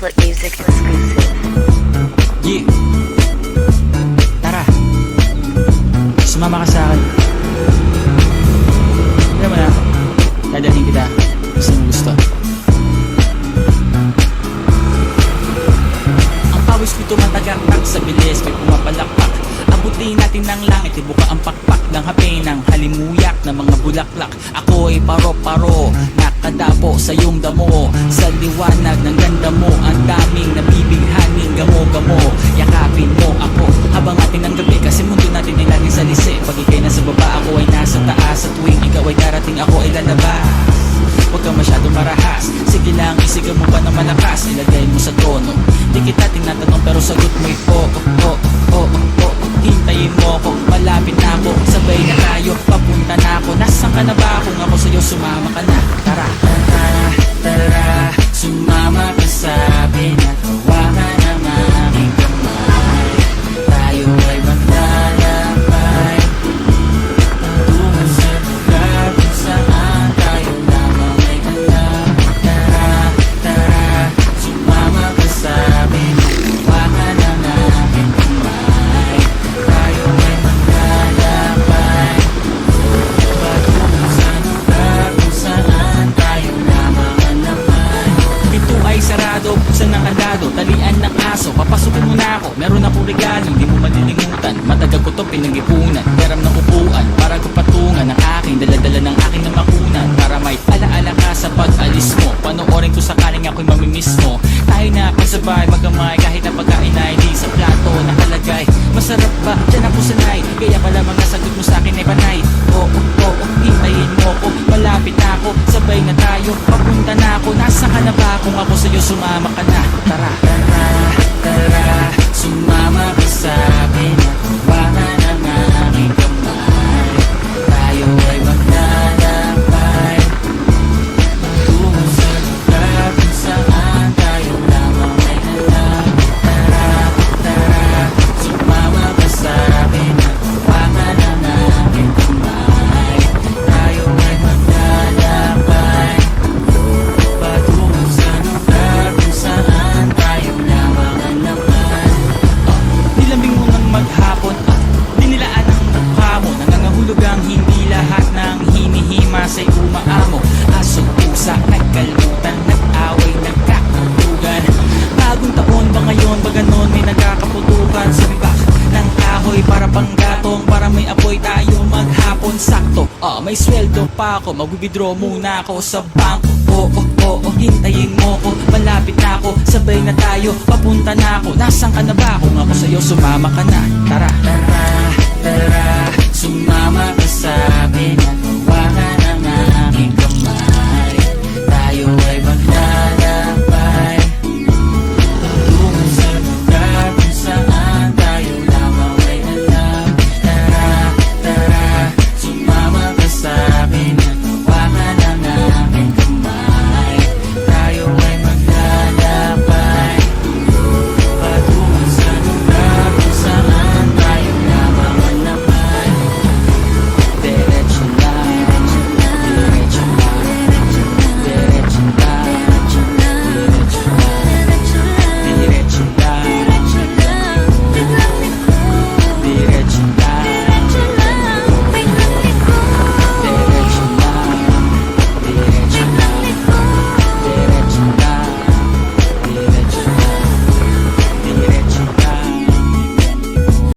Split Music exclusive. Yeah. Tara, sumama ka sa akin. Alam mo na, dadalhin kita sa mong gusto. Ang pawis ko tumatagaktak sa bilis, may pumapalakpak. Abutin natin ng langit, ibuka ang pakpak ng hape ng halimuyak ng mga bulaklak. Ako'y paro-paro, nakadapo sa iyong damo. Sa liwanag ng ganda mo, ang daming nabibighaning gamo-gamo. Yakapin mo ako habang atin ng gabi, kasi mundo natin ay laging salisi. Pag ikay nasa baba, ako ay nasa taas. At tuwing ikaw ay darating, ako ay lalabas. Huwag kang masyadong marahas, sige lang, isigaw mo pa ng malakas. Ilagay mo sa tono, di kita tinatanong pero sagot mo'y oo. Hintayin mo ako, malapit na ako, sabay na tayo, papunta na ako. Nasaan ka na ba? Kung ako sa'yo, sumama ka na. Tara, tara, sumama ka sa akin at hawakan ang aking kamay. Tayo ay maglalakbay tungo sa lugar kung saan tayo lamang ay alam. Tara, sumama ka sa akin at hawakan ang aking kamay. Tayo ay maglalakbay patungo sa lugar kung saan tayo lamang alaman. Ito ay sarado, buksan ng kandado, talian ng aso, papasukin mo na ako. Meron akong regalo, hindi mo malilimutan. Matagal ko to pinag-ipunan, peram ng upuan para ko patungan ng aking daladala ng aking namakunan. Para may alaala ka sa pag-alis mo, panoorin ko sakaling ako'y mamimiss mo. Tayo na pagsabay, magamay, kahit ang pagkain ay di sa plato nakalagay. Masarap ba? Diyan ako sanay, kaya pala mga sagot mo sa akin ay panay. Oo, hintayin mo ko, malapit na ako, sabay na tayo, papunta na ako. Nasa ka na ba? Kung ako sa'yo, sumama ka na. Tara, sumama ka sa akin at hawakan ang aking kamay. Tayo ay maglalakbay tungo sa lugar kung saan tayo lamang ay alam. Tara, sumama ka sa akin at hawakan ang aking kamay. Tayo ay maglalakbay patungo sa lugar kung saan tayo lamang alaman. Nilambing mo ng maghapon at dinilaan ang mukha mo. Nangangahulog ang hindi lahat ng hinihima sa'y umaamo. Aso, pusa, nagkalutan, nag-away, nagkakatugan. Bagong taon ba ngayon? Ba ganon may nagkakaputukan? Sambak ng kahoy para panggatong, para may apoy tayo maghapon. Sakto, may sweldo pa ako, mag-withdraw muna ako sa bangko. Oo, hintayin mo ko, malapit na ako, sabay na tayo, papunta na ako. Nasaan ka na ba? Kung ako sa'yo, sumama ka na. Tara, sumama ka sa akin at